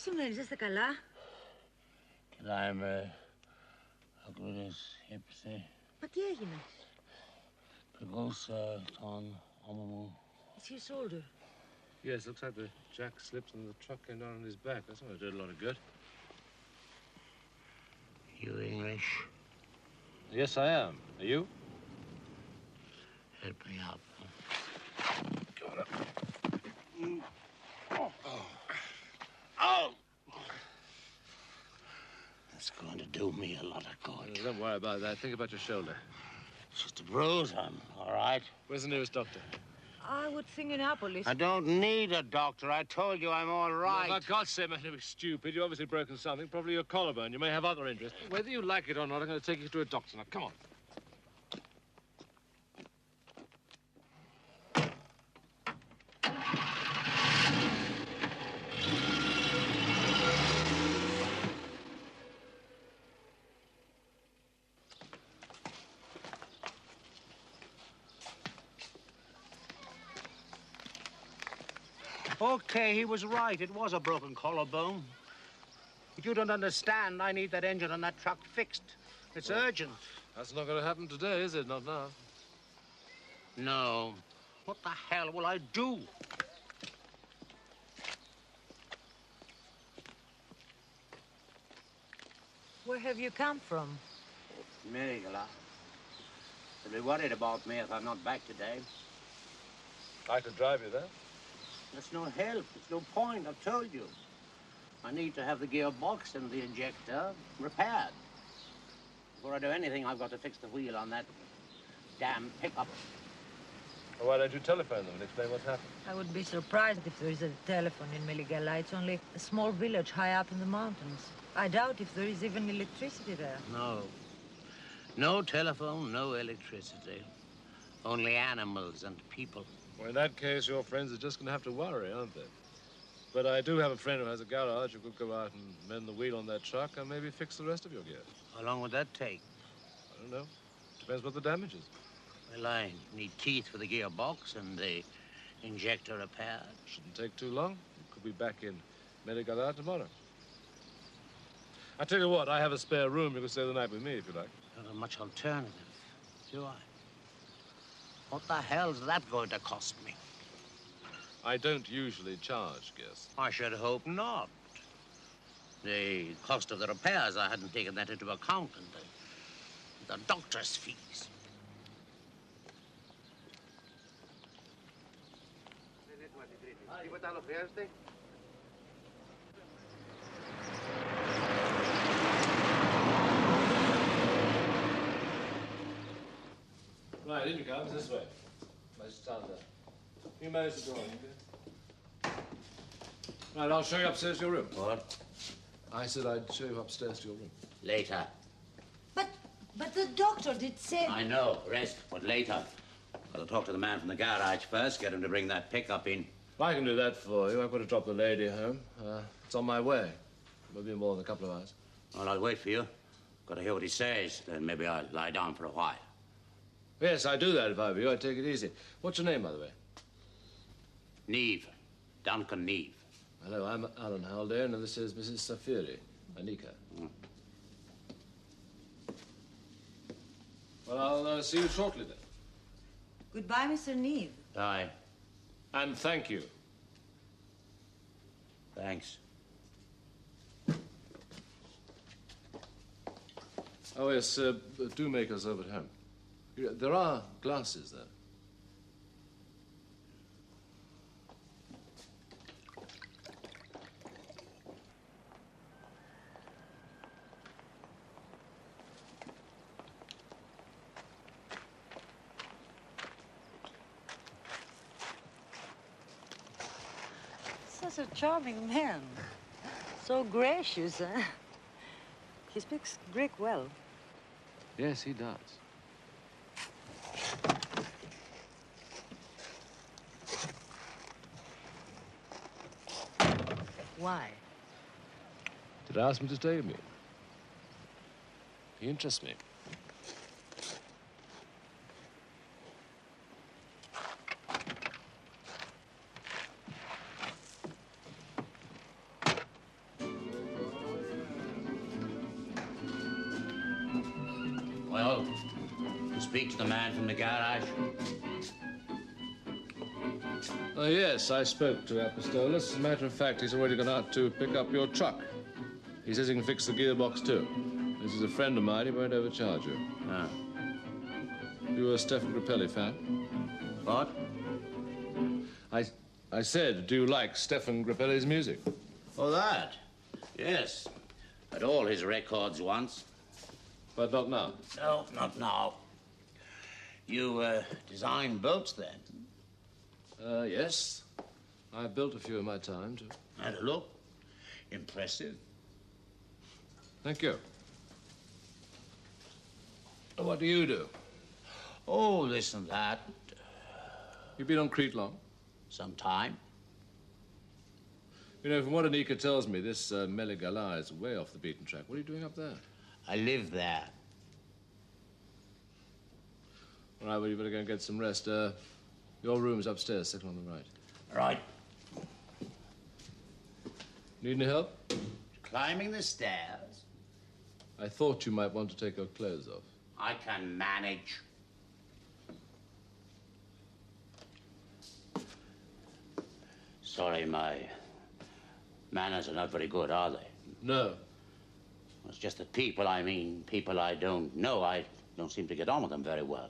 συμβαίνει, είστε καλά? Κοιτάει με αγρούδες ύψη. Μα τι έγινε? Πληγώσα τον ώμο μου. Is he a soldier? Yes, looks like the jack slipped and the truck came down on his back. That's not going to do a lot of good. You English? Yes, I am. Are you? Help me up. Go on up. Oh! That's going to do me a lot of good. Don't worry about that. Think about your shoulder. It's just a bruise. I'm all right. Where's the nearest doctor? I would think Annapolis. I don't need a doctor. I told you I'm all right. No, for God's sake, man, don't be stupid. You've obviously broken something, probably your collarbone. You may have other injuries. Whether you like it or not, I'm going to take you to a doctor. Now, come on. Okay, he was right. It was a broken collarbone. But you don't understand. I need that engine on that truck fixed. It's urgent. That's not going to happen today, is it? Not now. No. What the hell will I do? Where have you come from? Merigala. They'll be worried about me if I'm not back today. I could drive you there. There's no help. There's no point. I've told you. I need to have the gearbox and the injector repaired. Before I do anything, I've got to fix the wheel on that damn pickup. Well, why don't you telephone them and explain what's happened? I would be surprised if there is a telephone in Meligala. It's only a small village high up in the mountains. I doubt if there is even electricity there. No. No telephone, no electricity. Only animals and people. Well, in that case, your friends are just going to have to worry, aren't they? But I do have a friend who has a garage who could go out and mend the wheel on that truck and maybe fix the rest of your gear. How long would that take? I don't know. Depends what the damage is. Well, I need teeth for the gearbox and the injector repaired. Shouldn't take too long. You could be back in Medigala tomorrow. I tell you what, I have a spare room. You can stay the night with me if you like. Not much alternative, do I? What the hell's that going to cost me? I don't usually charge guests. I should hope not. The cost of the repairs, I hadn't taken that into account, and the doctor's fees. Right, in you come. This way. I stand there. You manage the door, okay? Right, I'll show you upstairs to your room. What? I said I'd show you upstairs to your room. Later. But the doctor did say... I know. Rest, but later. I'll talk to the man from the garage first, get him to bring that pickup in. I can do that for you. I've got to drop the lady home. It's on my way. It'll be more than a couple of hours. Well, I'll wait for you. Got to hear what he says, then maybe I'll lie down for a while. Yes, I'd do that if I were you. I'd take it easy. What's your name, by the way? Neve. Duncan Neve. Hello, I'm Alan Haldane, and this is Mrs. Safiri, Anika. Well, I'll see you shortly, then. Goodbye, Mr. Neve. Bye. And thank you. Thanks. Oh, yes, do make us over at home. There are glasses there. Such a charming man. So gracious, eh? He speaks Greek well. Yes, he does. Why? Did I ask him to stay with me? He interests me. speak to the man from the garage? Yes, I spoke to Apostolos. As a matter of fact, he's already gone out to pick up your truck. He says he can fix the gearbox, too. This is a friend of mine. He won't overcharge you. Ah. You a Stefan Grappelli fan? What? I said, do you like Stefan Grappelli's music? Oh, that? Yes. Had all his records once. But not now. No, not now. You, design boats, then? Yes. I built a few in my time, too. And look, impressive. Thank you. What do you do? Oh, this and that. You've been on Crete long? Some time. You know, from what Anika tells me, this Meligala is way off the beaten track. What are you doing up there? I live there. All right, well, you better go and get some rest. Your room's upstairs, second on the right. Right. Need any help? Climbing the stairs. I thought you might want to take your clothes off. I can manage. Sorry, my manners are not very good, are they? No. It's just that people I don't know, I don't seem to get on with them very well.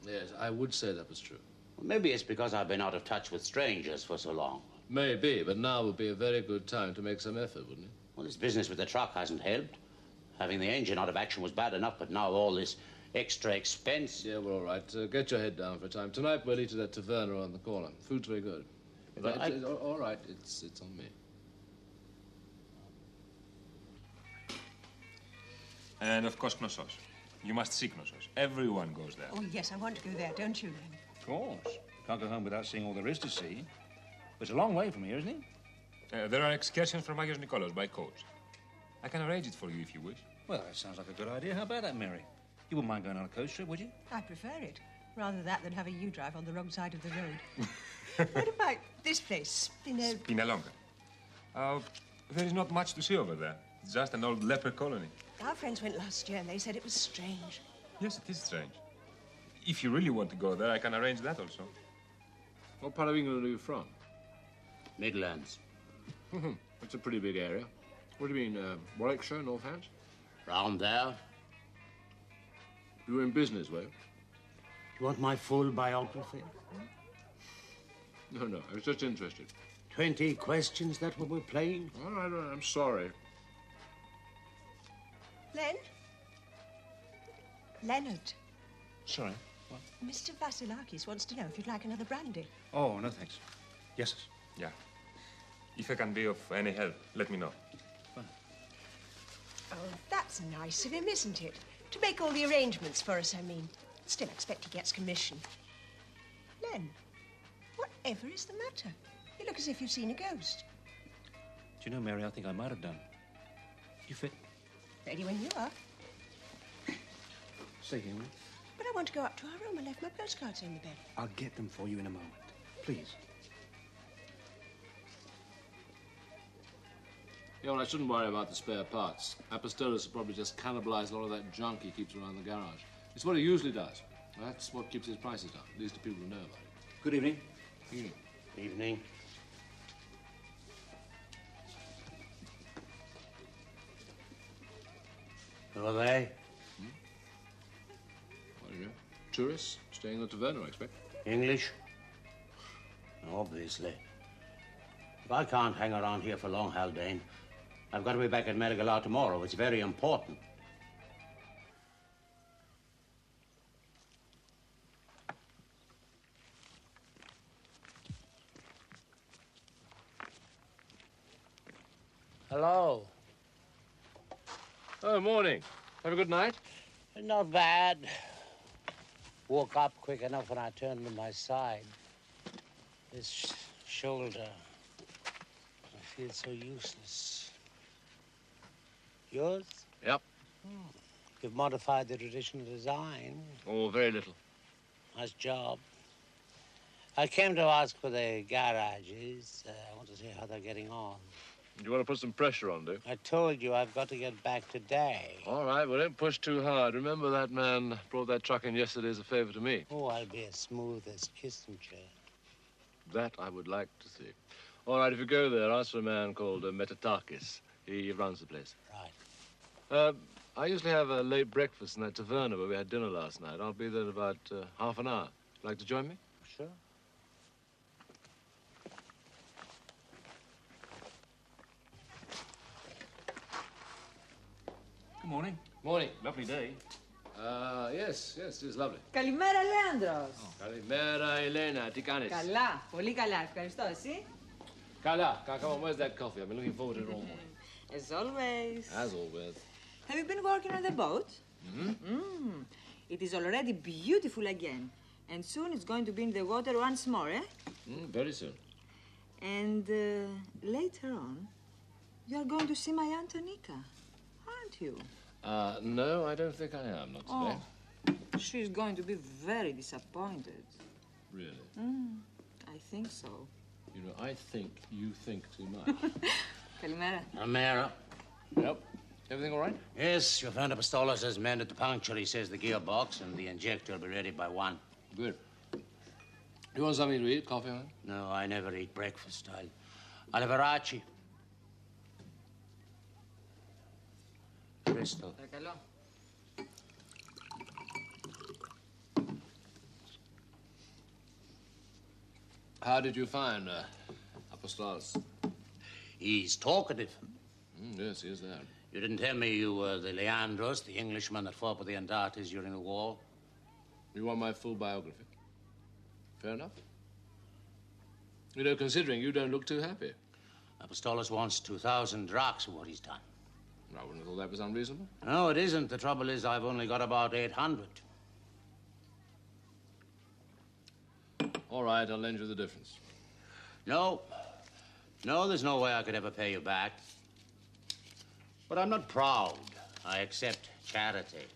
Yes, I would say that was true. Maybe it's because I've been out of touch with strangers for so long. Maybe, but now would be a very good time to make some effort, wouldn't it? Well, this business with the truck hasn't helped. Having the engine out of action was bad enough, but now all this extra expense. Yeah, well, all right. Get your head down for a time. Tonight we'll eat at that taverna on the corner. Food's very good. But All right, it's on me. And of course, Knossos. You must see Knossos. Everyone goes there. Oh, yes, I want to go there, don't you, Len? Of course. Can't go home without seeing all there is to see. But it's a long way from here, isn't it? There are excursions from Agios Nikolos by coach. I can arrange it for you if you wish. Well, that sounds like a good idea. How about that, Mary? You wouldn't mind going on a coach trip, would you? I prefer it. Rather that than having you drive on the wrong side of the road. What about this place? Spinalonga. There is not much to see over there. It's just an old leper colony. Our friends went last year and they said it was strange. Yes, it is strange. If you really want to go there, I can arrange that also. What part of England are you from? Midlands. That's a pretty big area. What do you mean, Warwickshire, Northants? Round there. You were in business, were you? You want my full biography? No, I was just interested. 20 questions, that what we're playing? All right, I'm sorry. Len? Leonard, Sorry. What? Mr. Vasilakis wants to know if you'd like another brandy. Oh, no, thanks. Yes, sir. Yeah. If I can be of any help, let me know. Oh, that's nice of him, isn't it? To make all the arrangements for us, I mean. Still, I expect he gets commission. Len, whatever is the matter? You look as if you've seen a ghost. Do you know, Mary, I think I might have done. You fit? Ready when you are. Stay here, will you? But I want to go up to our room. I left my postcards in the bed. I'll get them for you in a moment. Please. Yeah, well, I shouldn't worry about the spare parts. Apostolos will probably just cannibalize a lot of that junk he keeps around the garage. It's what he usually does. That's what keeps his prices down, at least to people who know about it. Good evening. Evening. Evening. Who are they? What do you know? Tourists staying at the taverna, I expect. English? Obviously. If I can't hang around here for long, Haldane, I've got to be back at Meligala tomorrow. It's very important. Hello. Oh, morning. Have a good night? Not bad. Woke up quick enough when I turned to my side. This shoulder, I feel so useless. Yours? Yep. You've modified the traditional design. Oh, very little. Nice job. I came to ask for the garages. I want to see how they're getting on. You want to put some pressure on, do you? I told you I've got to get back today. All right, well, don't push too hard. Remember that man brought that truck in yesterday as a favor to me. Oh, I'll be as smooth as Kissinger. That I would like to see. All right, if you go there, ask for a man called Metatakis. He runs the place. Right. I usually have a late breakfast in that taverna where we had dinner last night. I'll be there in about half an hour. Like to join me? Sure. Good morning. Morning. Lovely day. Yes, it is lovely. Καλημέρα, Λέανδρος. Καλημέρα, Elena. Τι κάνεις? Καλά, πολύ καλά. Ευχαριστώ. Εσύ? Καλά. Come on, where's that coffee? I've been looking forward to it all morning. As always. As always. Have you been working on the boat? Mm-hmm. It is already beautiful again. And soon it's going to be in the water once more, eh? Very soon. And later on, you are going to see my Antonika, aren't you? No, I don't think I am, not today. Oh, she's going to be very disappointed. Really? I think so. You know, I think you think too much. Καλημέρα. Amara. Yep. Everything all right? Yes, your friend Apostolos has mended the puncture. He says the gearbox and the injector will be ready by 1. Good. You want something to eat? Coffee, huh? No, I never eat breakfast. I'll have a rachi. Crystal. Παρακαλώ. How did you find Apostolos? He's talkative. Yes, he is there. You didn't tell me you were the Leandros, the Englishman that fought with the Andartes during the war. You want my full biography? Fair enough. You know, considering you don't look too happy. Apostolos wants 2,000 drachs for what he's done. I wouldn't have thought that was unreasonable. No, it isn't. The trouble is I've only got about 800. All right, I'll lend you the difference. No. No, there's no way I could ever pay you back. But I'm not proud. I accept charity.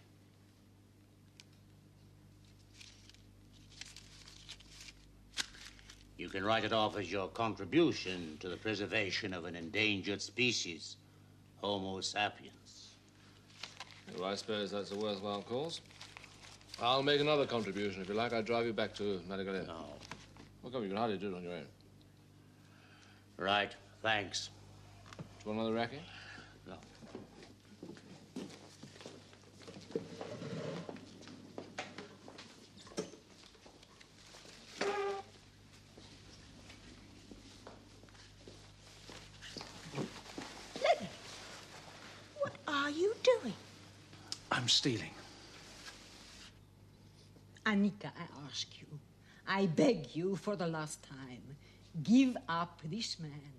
You can write it off as your contribution to the preservation of an endangered species, Homo sapiens. Well, I suppose that's a worthwhile cause. I'll make another contribution, if you like. I'll drive you back to Madagascar. No. Well, come, you can hardly do it on your own. Right. Thanks. Do you want another racket? No. What are you doing? I'm stealing. Annika, I ask you, I beg you for the last time, give up this man.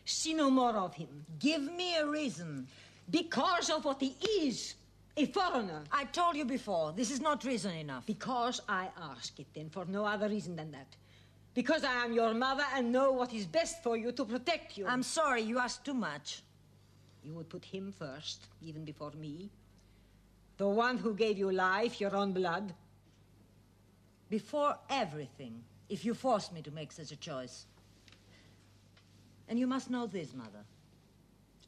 See no more of him. Give me a reason. Because of what he is, a foreigner. I told you before, this is not reason enough. Because I ask it then, for no other reason than that. Because I am your mother and know what is best for you to protect you. I'm sorry, you ask too much. You would put him first, even before me. The one who gave you life, your own blood. Before everything, if you force me to make such a choice. And you must know this, Mother.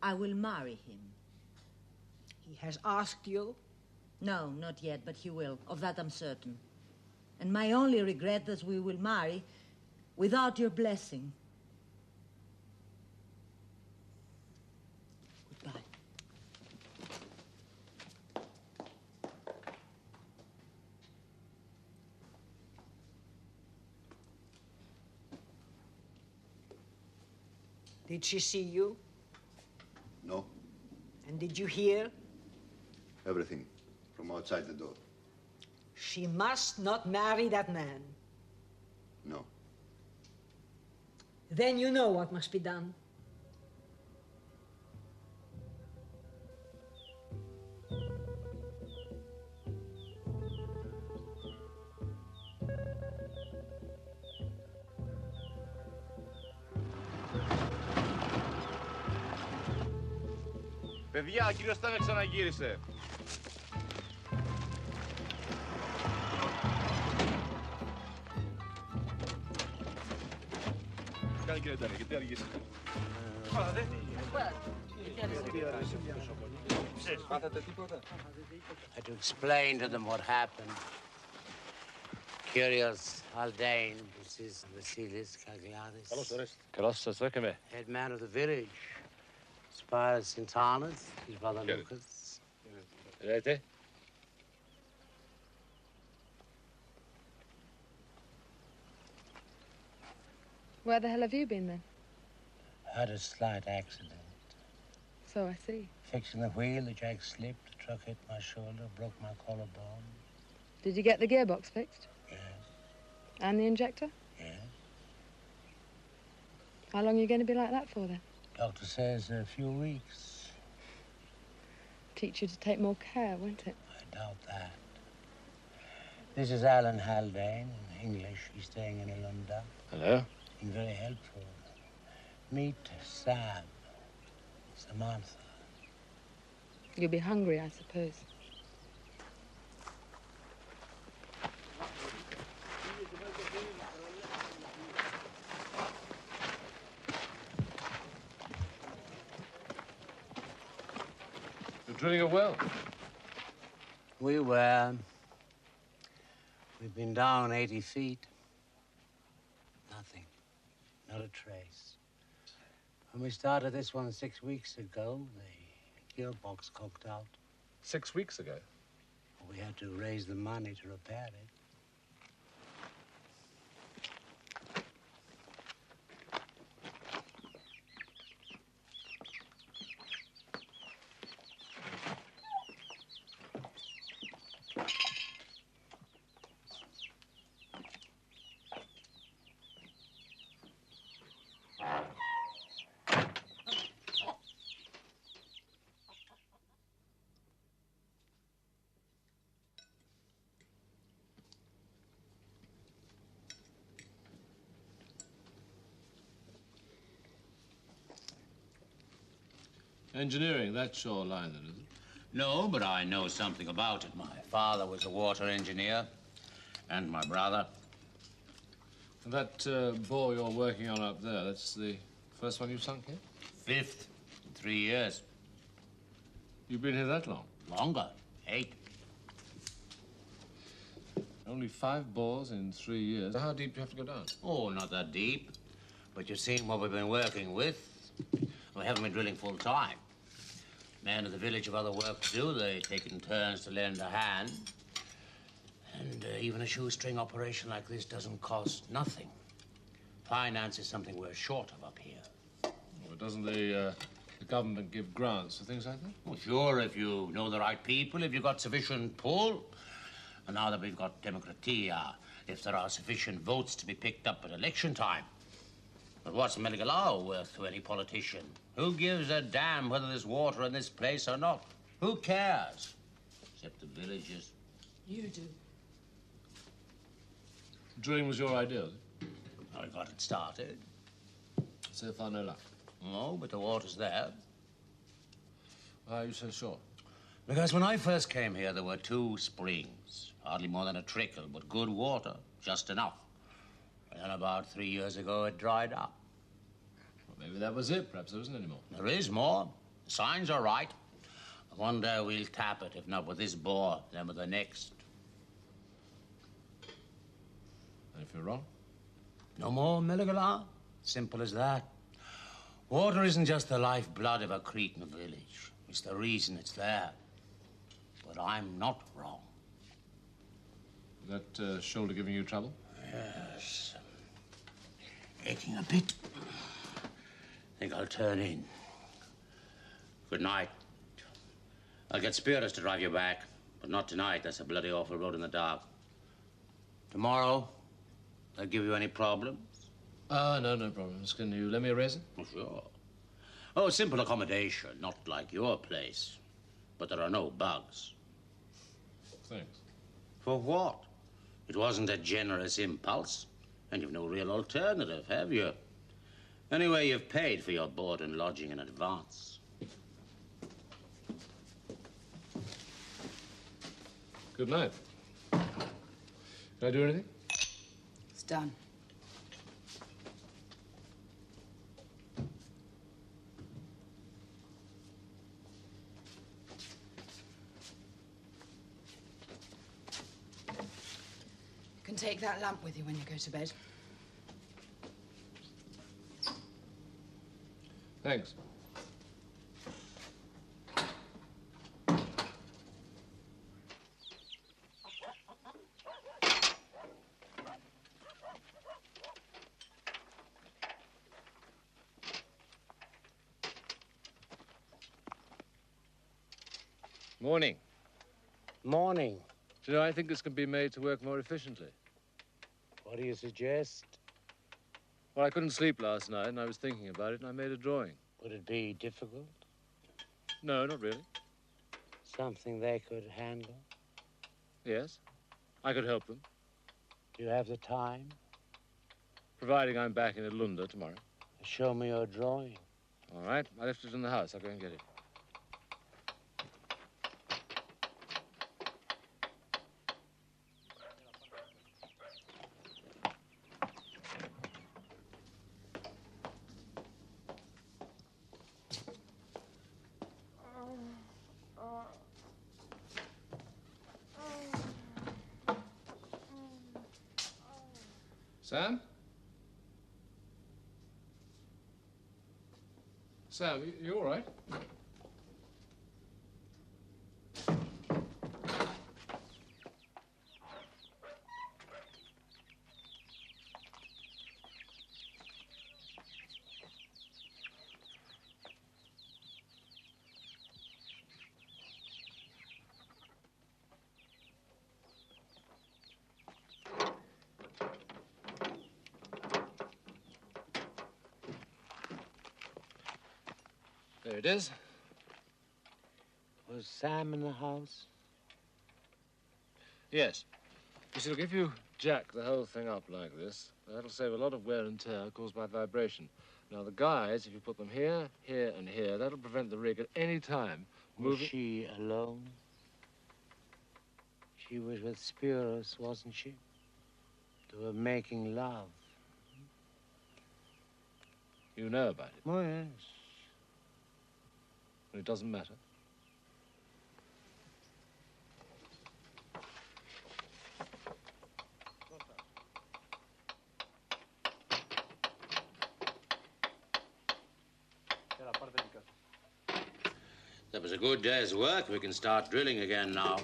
I will marry him. He has asked you? No, not yet, but he will. Of that I'm certain. And my only regret is we will marry without your blessing. Goodbye. Did she see you? No, And did you hear? everything from outside the door. She must not marry that man. No. Then you know what must be done. Παιδιά, ο κύριος Στάνε ξαναγύρισε. Κάνε κύριε Ντάνη, γιατί αργήσατε. had to explain to them what happened. Kyrios Haldane, this is Vasilis Kagliadis. Καλώς σας βρήκαμε. Head man of the village. Spiros Sintanas, his brother Lucas. Λέτε. Where the hell have you been then? Had a slight accident. So I see. Fixing the wheel, the jack slipped, the truck hit my shoulder, broke my collarbone. Did you get the gearbox fixed? Yes. And the injector? Yes. How long are you going to be like that for then? Doctor says a few weeks. Teach you to take more care, won't it? I doubt that. This is Alan Haldane, in English. He's staying in London. Hello. Been very helpful. Meet Sam, Samantha. You'll be hungry, I suppose. You're drilling a well. We were. We've been down 80 feet. Nothing. Not a trace. When we started this one 6 weeks ago, the gearbox cocked out. 6 weeks ago. We had to raise the money to repair it. Engineering, that's your line then, is it? No, but I know something about it. My father was a water engineer, and my brother. And that bore you're working on up there, that's the first one you've sunk here? 5th in 3 years. You've been here that long? Longer, 8. Only 5 bores in 3 years. How deep do you have to go down? Oh, not that deep. But you've seen what we've been working with. We haven't been drilling full time. Men of the village have other work to do. They take it in turns to lend a hand. And even a shoestring operation like this doesn't cost nothing. Finance is something we're short of up here. Well, doesn't the government give grants for things like that? Well, sure, if you know the right people, if you've got sufficient pull. And now that we've got democratia, if there are sufficient votes to be picked up at election time. But what's Meligalaw worth to any politician? Who gives a damn whether there's water in this place or not? Who cares? Except the villagers. You do. Drilling was your idea, was it? I got it started. So far, no luck. No, but the water's there. Why are you so sure? Because when I first came here, there were 2 springs. Hardly more than a trickle, but good water. Just enough. And then about 3 years ago, it dried up. Well, maybe that was it. Perhaps there isn't any more. There is more. The signs are right. One day we'll tap it, if not with this bore, then with the next. And if you're wrong? No more, Meligalaw. Simple as that. Water isn't just the lifeblood of a Cretan village. It's the reason it's there. But I'm not wrong. That shoulder giving you trouble? Yes. Aching a bit. Think I'll turn in. Good night. I'll get Spiros to drive you back, but not tonight. That's a bloody awful road in the dark. Tomorrow, I'll give you any problems? No problems. Can you lend me a razor? Oh, sure. Oh, simple accommodation, not like your place. But there are no bugs. Thanks. For what? It wasn't a generous impulse. And you've no real alternative, have you? Anyway, you've paid for your board and lodging in advance. Good night. Can I do anything? It's done. can take that lamp with you when you go to bed. Thanks. Morning. Morning. Do you know, I think this can be made to work more efficiently. What do you suggest? Well, I couldn't sleep last night, and I was thinking about it, and I made a drawing. Would it be difficult? No, not really. Something they could handle? Yes, I could help them. Do you have the time? Providing I'm back in Lunda tomorrow. Show me your drawing. All right, I left it in the house. I'll go and get it. Sam? Sam, you all right? There it is. Was Sam in the house? Yes. You see, look, if you jack the whole thing up like this, that'll save a lot of wear and tear caused by vibration. Now, the guys, if you put them here, here, and here, that'll prevent the rig at any time moving... Was she alone? She was with Spiros, wasn't she? They were making love. You know about it? Oh, yes. It doesn't matter. That was a good day's work. We can start drilling again now.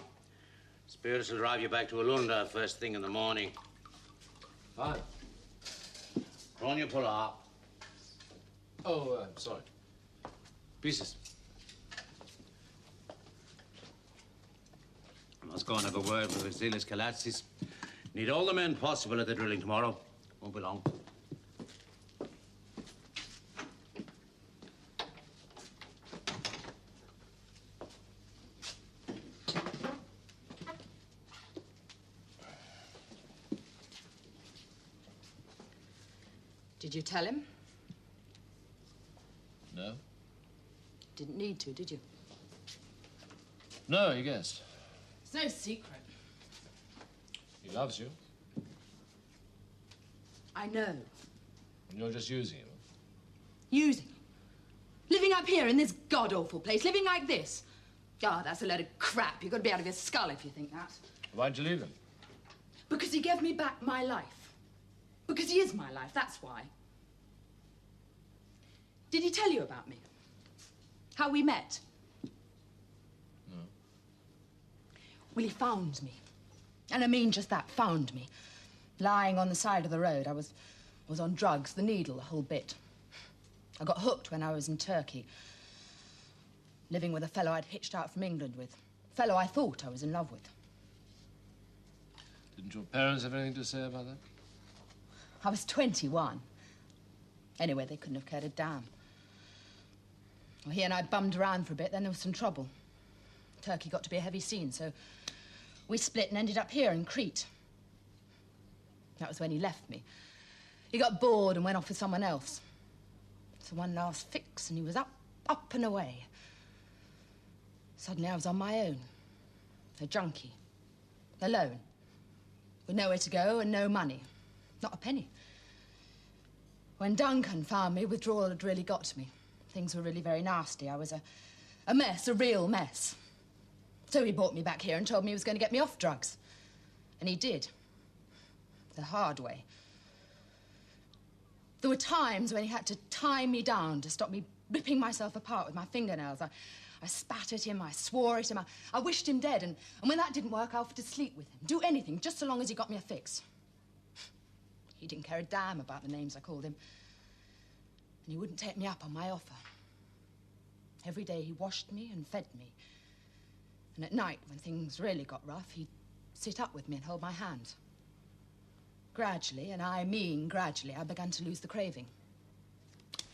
Spirits will drive you back to Alunda first thing in the morning. Fine. On your pull up. Oh, sorry. Pieces. I must go and have a word with Vasilis Kalatsis. Need all the men possible at the drilling tomorrow. Won't be long. Did you tell him? No. Didn't need to, did you? No, he guessed. It's no secret. He loves you. I know. And you're just using him. Using him? Living up here in this god-awful place, living like this? God, that's a load of crap. You've got to be out of your skull if you think that. Why'd you leave him? Because he gave me back my life. Because he is my life, that's why. Did he tell you about me? How we met? No. Well, he found me. And I mean just that, found me. Lying on the side of the road. I was on drugs, the needle, the whole bit. I got hooked when I was in Turkey. Living with a fellow I'd hitched out from England with. A fellow I thought I was in love with. Didn't your parents have anything to say about that? I was 21. Anyway, they couldn't have cared a damn. Well, he and I bummed around for a bit, then there was some trouble. Turkey got to be a heavy scene, so we split and ended up here in Crete. That was when he left me. He got bored and went off with someone else. So one last fix, and he was up and away. Suddenly I was on my own. A junkie. Alone. With nowhere to go and no money. Not a penny. When Duncan found me, withdrawal had really got to me. Things were really very nasty. I was a mess, a real mess. So he brought me back here and told me he was going to get me off drugs. And he did. The hard way. There were times when he had to tie me down to stop me ripping myself apart with my fingernails. I spat at him, I swore at him, I wished him dead, and when that didn't work, I offered to sleep with him, do anything, just so long as he got me a fix. He didn't care a damn about the names I called him, and he wouldn't take me up on my offer. Every day he washed me and fed me, and at night, when things really got rough, he'd sit up with me and hold my hand. Gradually, and I mean gradually, I began to lose the craving.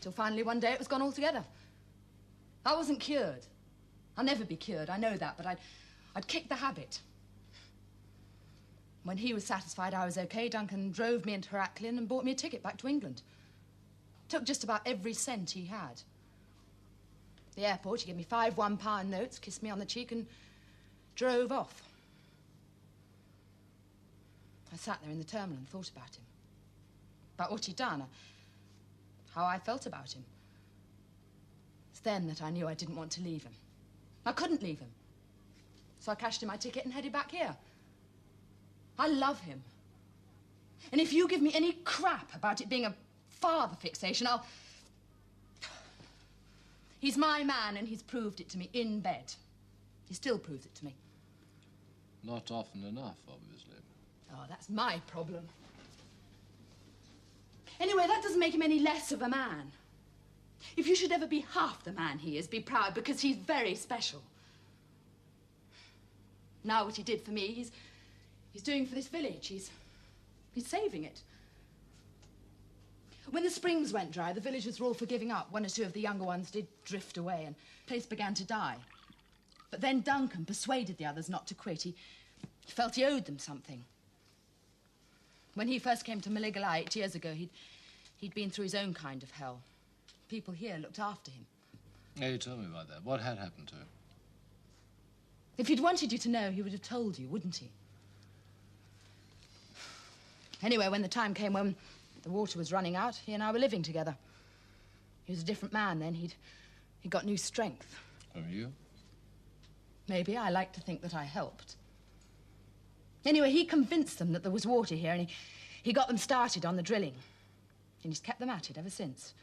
Till finally one day it was gone altogether. I wasn't cured. I'll never be cured, I know that, but I'd kicked the habit. When he was satisfied I was okay, Duncan drove me into Heraclion and bought me a ticket back to England. Took just about every cent he had. At the airport, he gave me 5 one-pound notes, kissed me on the cheek, and drove off. I sat there in the terminal and thought about him. About what he'd done, how I felt about him. It's then that I knew I didn't want to leave him. I couldn't leave him. So I cashed in my ticket and headed back here. I love him. And if you give me any crap about it being a father fixation, I'll... He's my man and he's proved it to me in bed. He still proves it to me. Not often enough, obviously. Oh, that's my problem. Anyway, that doesn't make him any less of a man. If you should ever be half the man he is, be proud, because he's very special. Now what he did for me, he's doing for this village. He's saving it. When the springs went dry, the villagers were all for giving up. 1 or 2 of the younger ones did drift away, and the place began to die. But then Duncan persuaded the others not to quit. He felt he owed them something. When he first came to Maligalai 8 years ago, he'd been through his own kind of hell. People here looked after him. Yeah, you told me about that. What had happened to him? If he'd wanted you to know, he would have told you, wouldn't he? Anyway, when the time came when the water was running out, he and I were living together. He was a different man then. He'd got new strength. From you? Maybe. I like to think that I helped. Anyway, he convinced them that there was water here, and he got them started on the drilling. And he's kept them at it ever since.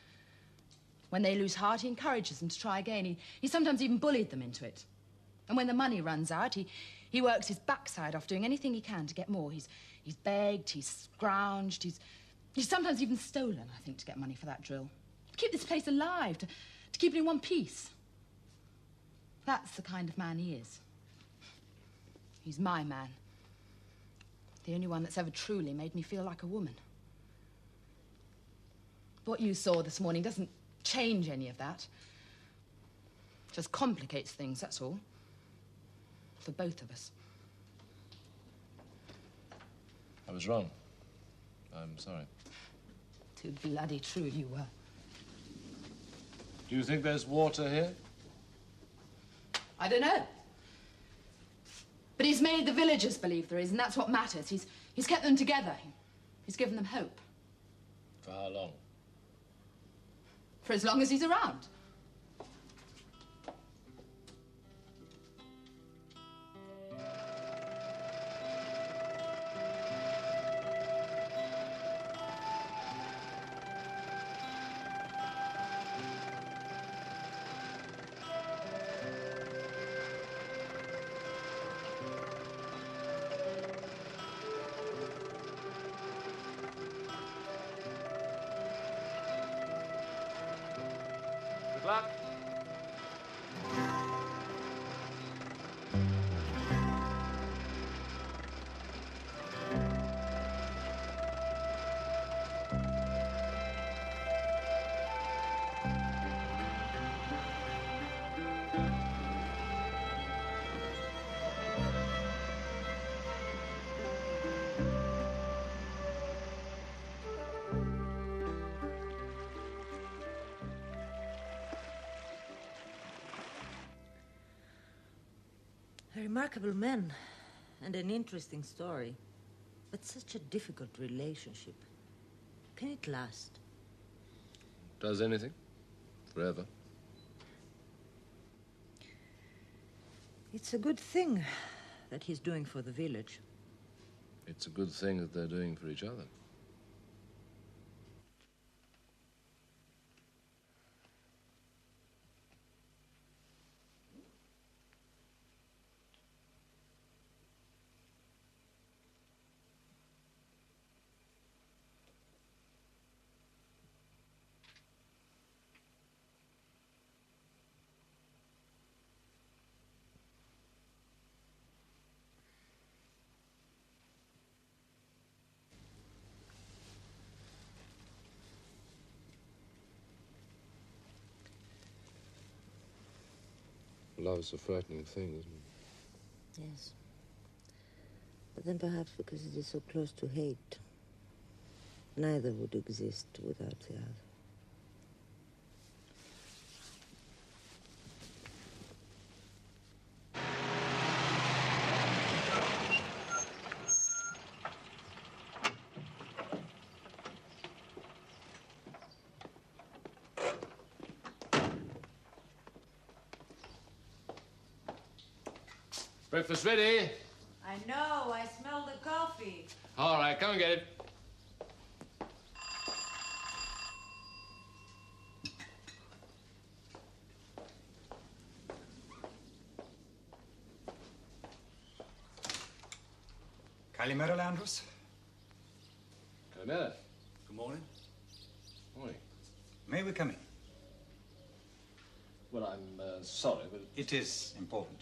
When they lose heart, he encourages them to try again. He sometimes even bullied them into it. And when the money runs out, he works his backside off doing anything he can to get more. He's begged, he's scrounged, he's sometimes even stolen, I think, to get money for that drill. To keep this place alive, to keep it in one piece. That's the kind of man he is. He's my man. The only one that's ever truly made me feel like a woman. What you saw this morning doesn't change any of that. Just complicates things, that's all. For both of us. I was wrong. I'm sorry. Too bloody true you were. Do you think there's water here? I don't know. But he's made the villagers believe there is, and that's what matters. He's kept them together. He's given them hope. For how long? For as long as he's around. Good luck. A remarkable man and an interesting story, but such a difficult relationship. Can it last? Does anything? Forever? It's a good thing that he's doing for the village. It's a good thing that they're doing for each other. Love's a frightening thing, isn't it? Yes. But then perhaps because it is so close to hate, neither would exist without the other. Breakfast ready? I know. I smell the coffee. All right, come and get it. Kalimera, Leandros. Kalimera. Good morning. Morning. May we come in? Well, I'm sorry, but... It is important.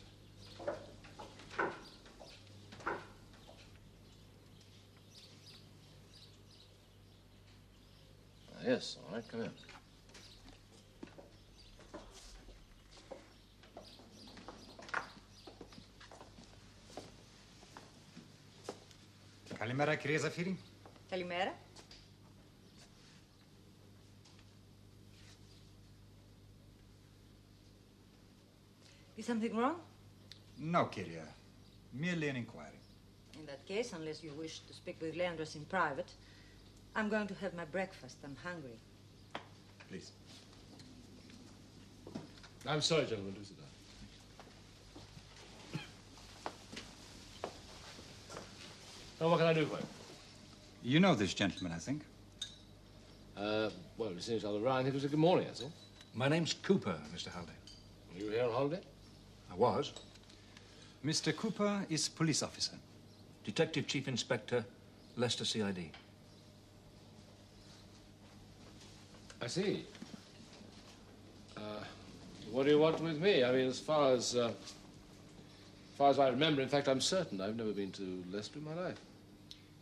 Yes, all right, come in. Kalimera, κυρία Ζαφύρη. Καλημέρα. Is something wrong? No, κυρία. Merely an inquiry. In that case, unless you wish to speak with Leandros in private, I'm going to have my breakfast. I'm hungry. Please. I'm sorry, gentlemen. Do sit down. Oh, what can I do for you? You know this gentleman, I think. Well, we seen each other around. It was a good morning, that's all. My name's Cooper, Mr. Haldane. Were you here on holiday? I was. Mr. Cooper is police officer. Detective Chief Inspector, Leicester CID. I see. What do you want with me? I mean, as far as I remember, in fact, I'm certain I've never been to Leicester in my life.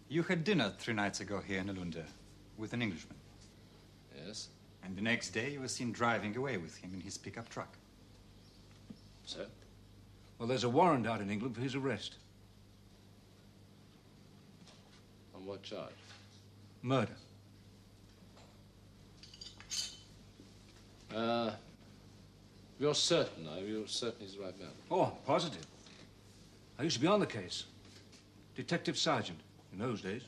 You had dinner 3 nights ago here in Alunda with an Englishman. Yes. And the next day you were seen driving away with him in his pickup truck. So? Well, there's a warrant out in England for his arrest. On what charge? Murder. You're certain, are you? You're certain he's the right man? Oh, positive. I used to be on the case. Detective Sergeant, in those days.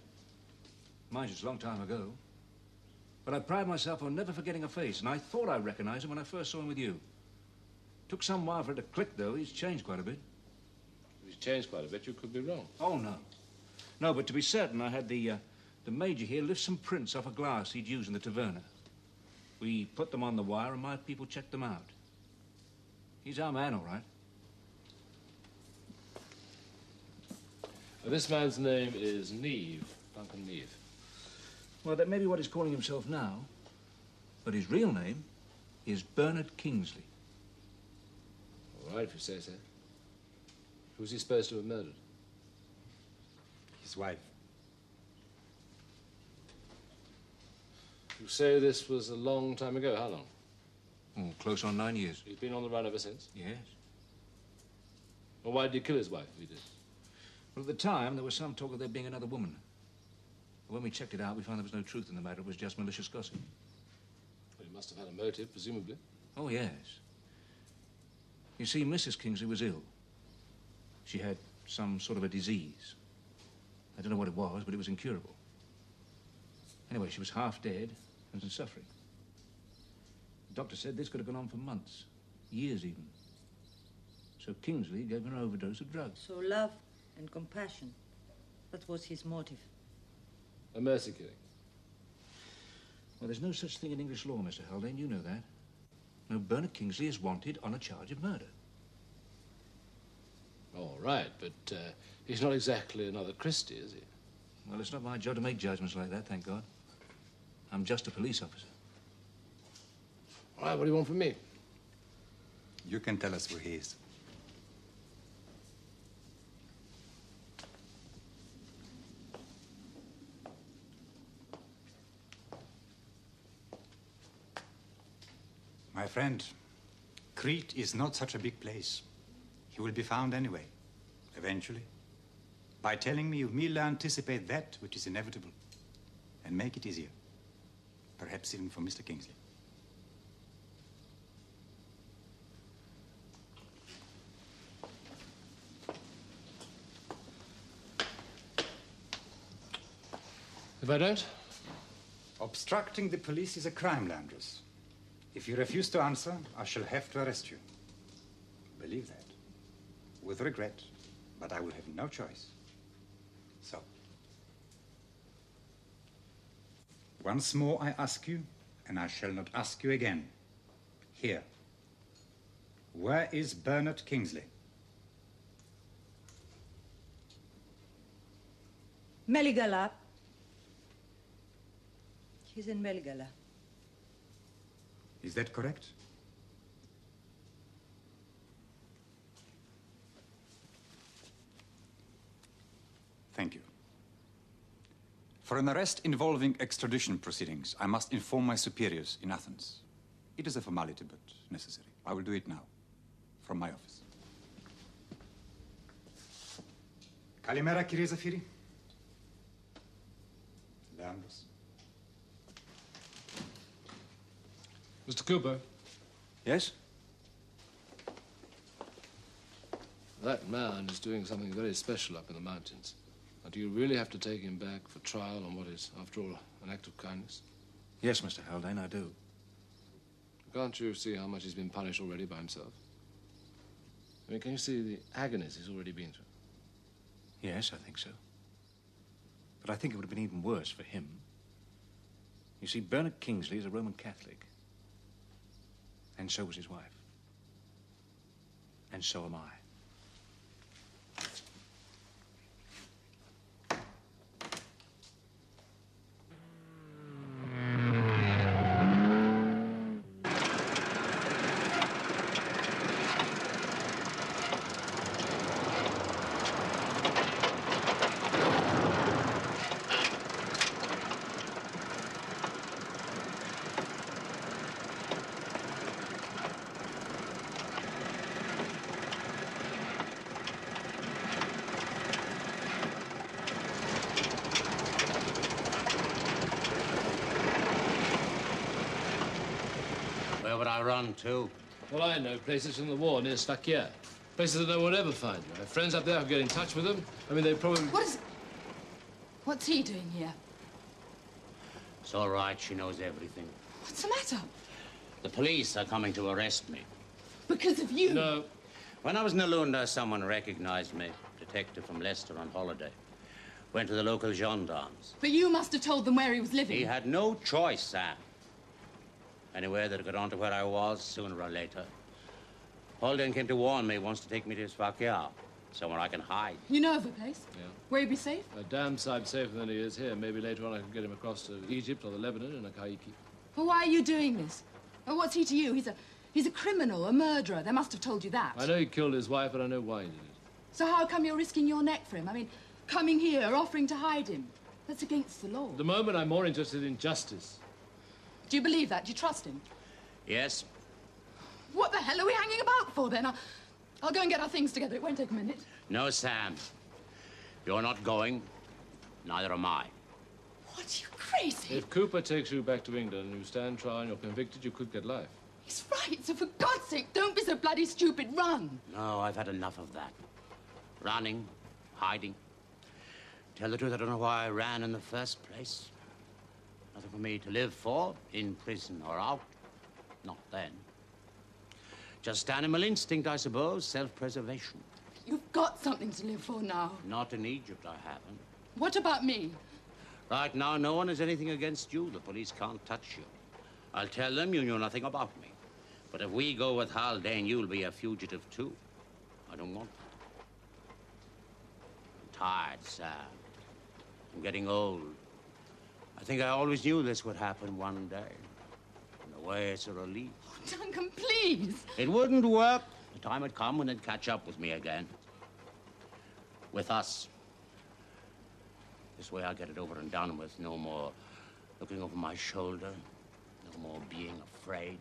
Mind you, it's a long time ago. But I pride myself on never forgetting a face, and I thought I recognized him when I first saw him with you. Took some while for it to click, though. He's changed quite a bit. If he's changed quite a bit, you could be wrong. Oh, no. No, but to be certain, I had the major here lift some prints off a glass he'd used in the taverna. We put them on the wire, and my people checked them out. He's our man, all right. This man's name is Neve, Duncan Neve. Well, that may be what he's calling himself now, but his real name is Bernard Kingsley. All right, if you say so. Who's he supposed to have murdered? His wife. You say this was a long time ago. How long? Oh, close on 9 years. He's been on the run ever since? Yes. Well, why did he kill his wife if he did? Well, at the time, there was some talk of there being another woman. But when we checked it out, we found there was no truth in the matter. It was just malicious gossip. Well, he must have had a motive, presumably. Oh, yes. You see, Mrs. Kingsley was ill. She had some sort of a disease. I don't know what it was, but it was incurable. Anyway, she was half dead and was suffering. The doctor said this could have gone on for months, years even. So Kingsley gave her an overdose of drugs. So love and compassion. What was his motive? A mercy killing. Well, there's no such thing in English law, Mr. Haldane. You know that. No, Bernard Kingsley is wanted on a charge of murder. All right, but he's not exactly another Christie, is he? Well, it's not my job to make judgments like that, thank God. I'm just a police officer. All right, what do you want from me? You can tell us where he is. My friend, Crete is not such a big place. He will be found anyway, eventually. By telling me, you merely anticipate that which is inevitable and make it easier. Perhaps even for Mr. Kingsley. If I don't? Obstructing the police is a crime, Landros. If you refuse to answer, I shall have to arrest you. Believe that. With regret, but I will have no choice. So. Once more I ask you, and I shall not ask you again. Here. Where is Bernard Kingsley? Meligala. He's in Meligala. Is that correct? Thank you. For an arrest involving extradition proceedings, I must inform my superiors in Athens. It is a formality, but necessary. I will do it now, from my office. Kalimera, Kyrie Zafiri. Landros. Mr. Cooper. Yes? That man is doing something very special up in the mountains. Now, do you really have to take him back for trial on what is, after all, an act of kindness? Yes, Mr. Haldane, I do. Can't you see how much he's been punished already by himself? I mean, can you see the agonies he's already been through? Yes, I think so. But I think it would have been even worse for him. You see, Bernard Kingsley is a Roman Catholic. And so was his wife. And so am I. Where would I run to? Well, I know places from the war near Sfakia. Places that no one would ever find you. I have friends up there who get in touch with them. I mean, they probably... What's he doing here? It's all right, she knows everything. What's the matter? The police are coming to arrest me. Because of you? No. When I was in Alunda, someone recognized me. Detective from Leicester on holiday. Went to the local gendarmes. But you must have told them where he was living. He had no choice, Sam. Anywhere that got on to where I was, sooner or later. Haldane came to warn me he wants to take me to Sfakia, somewhere I can hide. You know of a place? Yeah. Where he'd be safe? A damn sight safer than he is here. Maybe later on I can get him across to Egypt or the Lebanon in a Kaiki. Well, why are you doing this? Well, what's he to you? He's a criminal, a murderer. They must have told you that. I know he killed his wife, but I know why he did it. So how come you're risking your neck for him? I mean, coming here, offering to hide him. That's against the law. At the moment, I'm more interested in justice. Do you believe that? Do you trust him? Yes. What the hell are we hanging about for, then? I'll go and get our things together. It won't take a minute. No, Sam. You're not going. Neither am I. What? You crazy? If Cooper takes you back to England and you stand trial and you're convicted, you could get life. He's right. So for God's sake, don't be so bloody stupid. Run. No, I've had enough of that. Running, hiding. Tell the truth, I don't know why I ran in the first place. Nothing for me to live for, in prison or out. Not then. Just animal instinct, I suppose, self-preservation. You've got something to live for now. Not in Egypt, I haven't. What about me? Right now, no one has anything against you. The police can't touch you. I'll tell them you knew nothing about me. But if we go with Haldane, you'll be a fugitive, too. I don't want that. I'm tired, Sam. I'm getting old. I think I always knew this would happen one day. In a way, it's a relief. Oh, Duncan, please. It wouldn't work. The time had come when they'd catch up with me again. With us. This way I'll get it over and done with. No more looking over my shoulder. No more being afraid.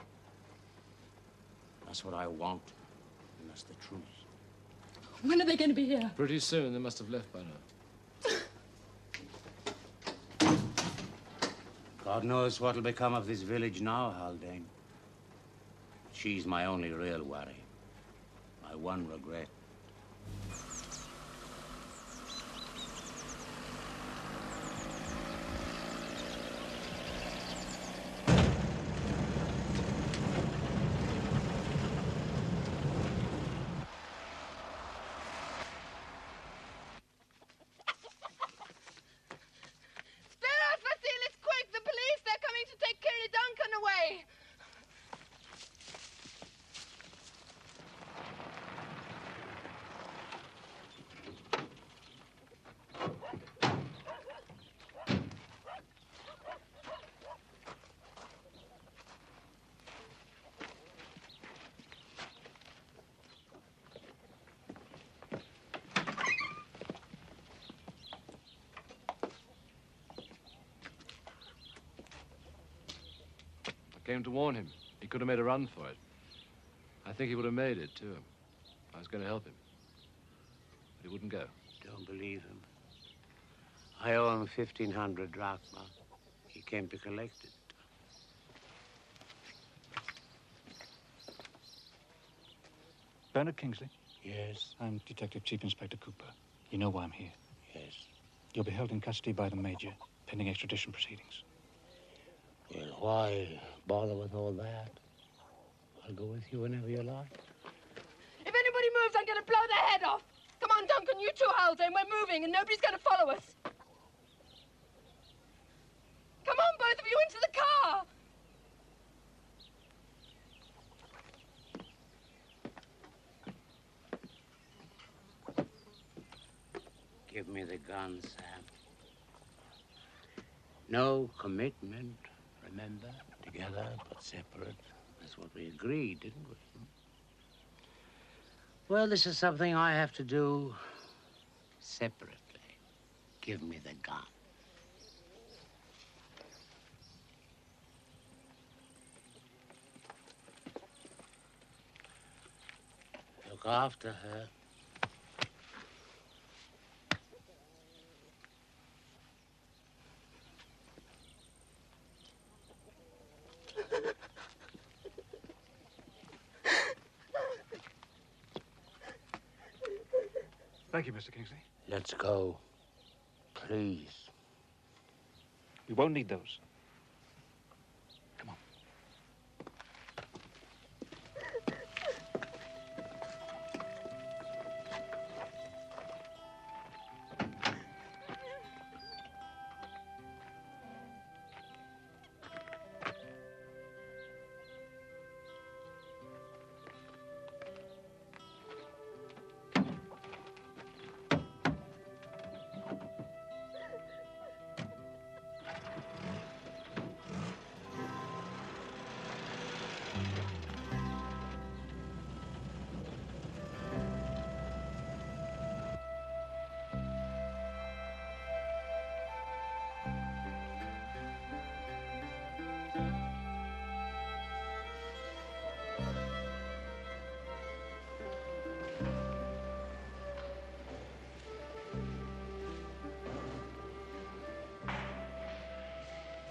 That's what I want. And that's the truth. When are they going to be here? Pretty soon. They must have left by now. God knows what'll become of this village now, Haldane. She's my only real worry. My one regret. Came to warn him. He could have made a run for it. I think he would have made it, too. I was going to help him. But he wouldn't go. Don't believe him. I owe him 1,500 drachma. He came to collect it. Bernard Kingsley? Yes? I'm Detective Chief Inspector Cooper. You know why I'm here? Yes. You'll be held in custody by the Major, pending extradition proceedings. Well, why bother with all that? I'll go with you whenever you like. If anybody moves, I'm going to blow their head off. Come on, Duncan, you too, Haldane. We're moving and nobody's going to follow us. Come on, both of you, into the car. Give me the gun, Sam. No commitment, remember? Together, but separate. That's what we agreed, didn't we? Well, this is something I have to do separately. Give me the gun. Look after her. Thank you, Mr. Kingsley. Let's go. Please. We won't need those. Come on.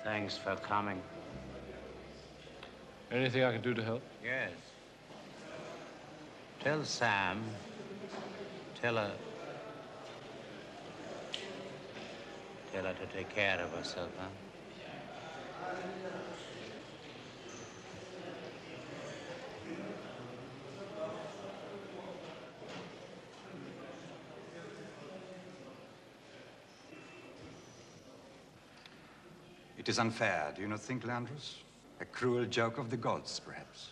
Thanks for coming. Anything I can do to help? Yes. Tell Sam. Tell her to take care of herself, huh? It is unfair, do you not think, Leandros? A cruel joke of the gods, perhaps.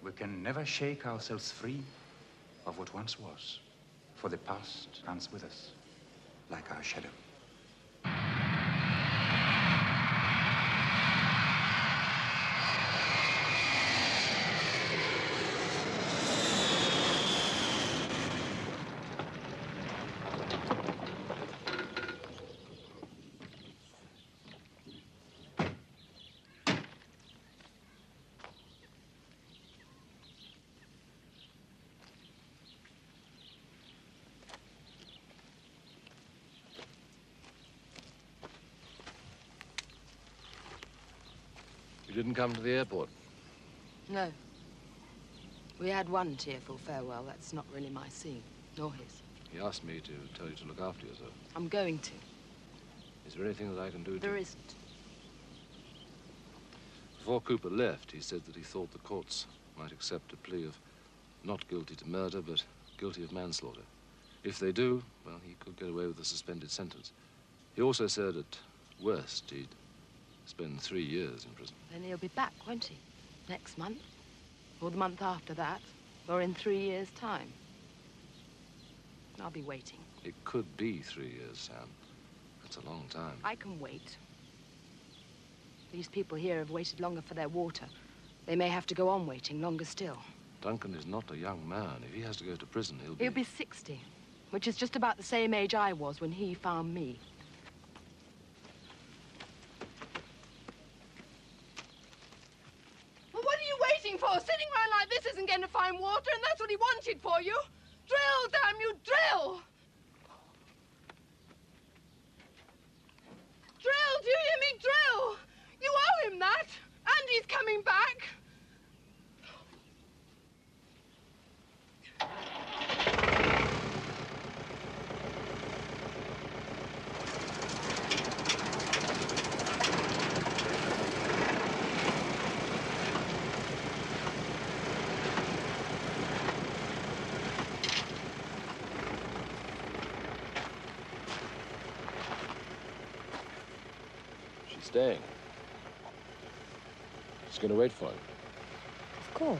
We can never shake ourselves free of what once was, for the past runs with us, like our shadow. You didn't come to the airport? No. We had one tearful farewell. That's not really my scene, nor his. He asked me to tell you to look after yourself. I'm going to. Is there anything that I can do to... There isn't. Before Cooper left, he said that he thought the courts might accept a plea of not guilty to murder, but guilty of manslaughter. If they do, well, he could get away with a suspended sentence. He also said at worst he'd spend 3 years in prison. Then he'll be back, won't he? Next month? Or the month after that? Or in 3 years' time? I'll be waiting. It could be 3 years, Sam. That's a long time. I can wait. These people here have waited longer for their water. They may have to go on waiting longer still. Duncan is not a young man. If he has to go to prison, he'll He'll be 60, which is just about the same age I was when he found me. Well, what are you waiting for? Sitting around like this isn't going to find water, and that's what he wanted for you. Drill, damn you, drill! Drill, do you hear me? Drill! You owe him that, and he's coming back. She's staying. She's going to wait for him. Of course.